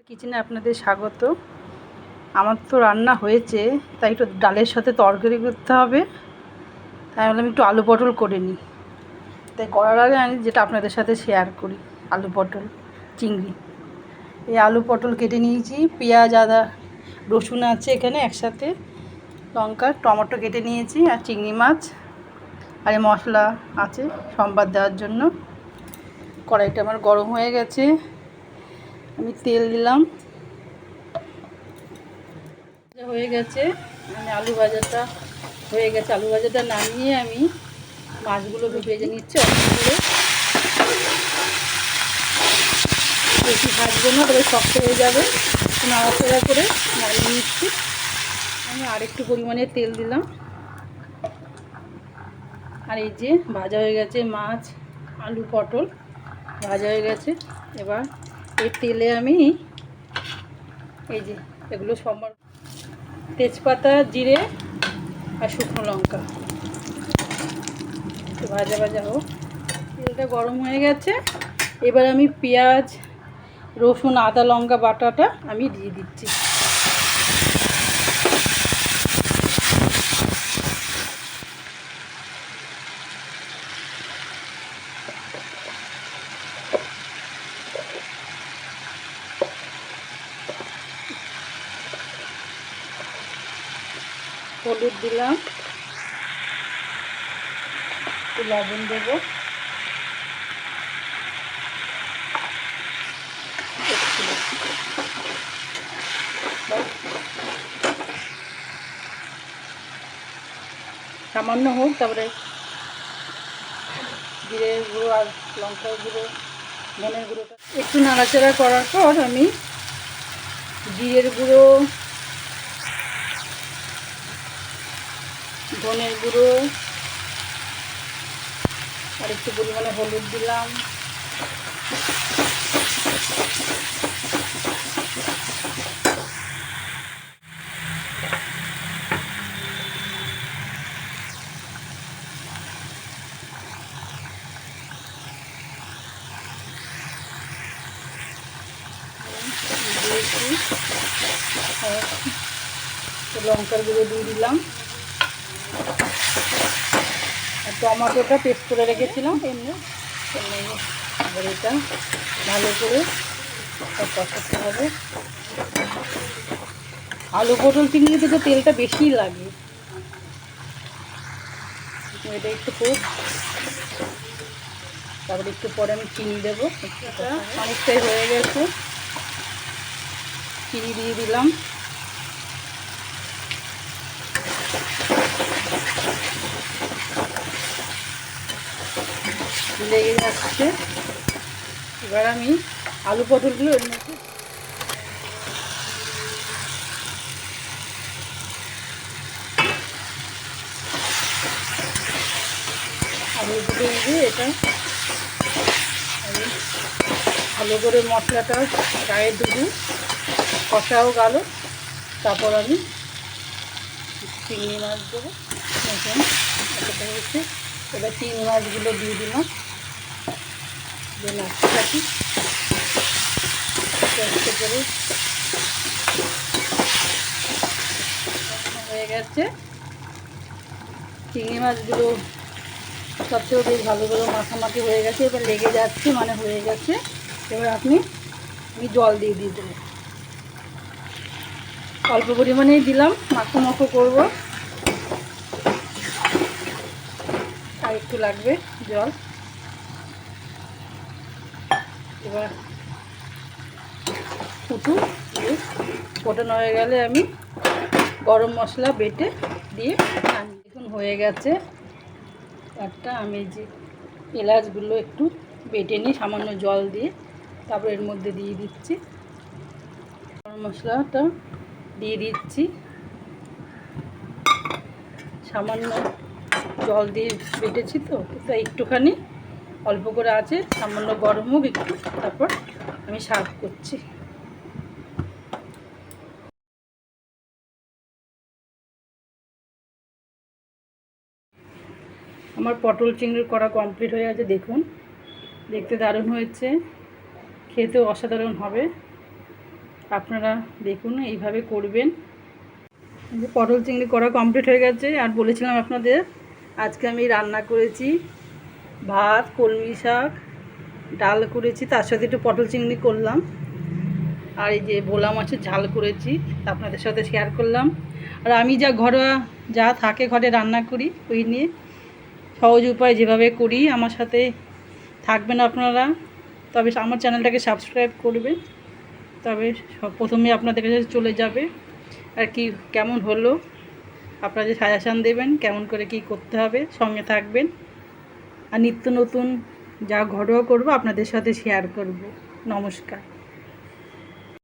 কিচেনে আপনাদের স্বাগত। আমার তো রান্না হয়েছে, তাই একটু ডালের সাথে তরকারি করতে হবে, তাই বললাম একটু আলু পটল করে নিই। তাই করার আগে আমি যেটা আপনাদের সাথে শেয়ার করি, আলু পটল চিংড়ি। এই আলু পটল কেটে নিয়েছি, পেঁয়াজ আদা রসুন আছে এখানে একসাথে, লঙ্কা টমেটো কেটে নিয়েছি, আর চিংড়ি মাছ আর এই মশলা আছে সম্বাদ দেওয়ার জন্য। কড়াইটা আমার গরম হয়ে গেছে, আমি তেল দিলাম, হয়ে গেছে। মানে আলু ভাজাটা হয়ে গেছে, আলু ভাজাটা নামিয়ে আমি মাছগুলো ভেজে নিচ্ছি অল্প করে, বেশি ভাজবো না, তবে শক্ত হয়ে যাবে। নাড়াচাড়া করে নামিয়ে নিচ্ছি। আমি আরেকটু পরিমাণে তেল দিলাম, আর এই যে ভাজা হয়ে গেছে মাছ আলু পটল ভাজা হয়ে গেছে। এবার এই তেলে আমি এই যে এগুলো সব তেজপাতা জিরে আর শুকনো লঙ্কা একটু ভাজা ভাজা হোক। তেলটা গরম হয়ে গেছে, এবার আমি পেঁয়াজ রসুন আদা লঙ্কা বাটাটা আমি দিয়ে দিচ্ছি। হলুদ দিলাম, একটু লবণ দেবো, সামান্য হোক। তারপরে জিরের গুঁড়ো আর লঙ্কার গুঁড়ো ধনের গুঁড়োটা একটু নাড়াচাড়া করার পর আমি জিরের গুঁড়ো ধনের গুঁড়ো আর একটু পরিমাণে হলুদ দিলাম, লঙ্কার গুঁড়ো দিয়ে দিলাম, আর টমেটোটা পেস্ট করে রেখেছিলাম এমনি। এবার এটা ভালো করে কষাতে হবে। আলু পটল চিংড়িতে তো তেলটা বেশিই লাগে, এটা একটু হোক। তারপরে একটু পরে আমি চিনি দেবো, অনেকটাই হয়ে গেছে, চিনি দিয়ে দিলাম। লেগে যাচ্ছে, এবার আমি আলু পটলগুলো এর মধ্যে আলুগুলো দিয়ে এটা আমি ভালো করে মশলাটা গায়ে দেবো, কষাও গেল। তারপর আমি চিংড়ি মাছ দেবো, নতুন এতটা হয়েছে। এবার চিংড়ি মাছগুলো দিয়ে দিলাম, দিয়ে নাড়তে থাকি আস্তে করে। হয়ে গেছে চিংড়ি মাছগুলো সবচেয়ে বেশ ভালো করে মাখামাখি হয়ে গেছে, এবার লেগে যাচ্ছে মানে হয়ে গেছে। এবার আমি জল দিয়ে দেবো, অল্প পরিমাণেই দিলাম, মাখো মাখো করবো, আর একটু লাগবে জল। এবার ফোটানো হয়ে গেলে আমি গরম মশলা বেটে দিয়ে দেখুন হয়ে গেছে। একটা আমি যে এলাচগুলো একটু বেটে নিই সামান্য জল দিয়ে, তারপর এর মধ্যে দিয়ে দিচ্ছি গরম মশলাটা দিয়ে দিচ্ছি, সামান্য জল দিয়ে বেটেছি তো তাই একটুখানি অল্প করে আছে, সামান্য গরম হোক একটু, তারপর আমি সার্ভ করছি। আমার পটল চিংড়ি করা কমপ্লিট হয়ে গেছে, দেখুন দেখতে দারুণ হয়েছে, খেতেও অসাধারণ হবে। আপনারা দেখুন এইভাবে করবেন। যে পটল চিংড়ি করা কমপ্লিট হয়ে গেছে। আর বলেছিলাম আপনাদের আজকে আমি রান্না করেছি ভাত, কলমি শাক, ডাল করেছি, তার সাথে একটু পটল চিংড়ি করলাম, আর এই যে ভোলা মাছের ঝাল করেছি, আপনাদের সাথে শেয়ার করলাম। আর আমি যা ঘরোয়া যা থাকে ঘরে রান্না করি ওই নিয়ে সহজ উপায় যেভাবে করি আমার সাথে থাকবেন আপনারা। তবে আমার চ্যানেলটাকে সাবস্ক্রাইব করবেন, তবে প্রথমে আপনাদের কাছে চলে যাবে আর কি কেমন হলো আপনারা যে সাজেশান দেবেন কেমন করে কি করতে হবে, সঙ্গে থাকবেন। আর নিত্য নতুন যা ঘরোয়া করব আপনাদের সাথে শেয়ার করব। নমস্কার।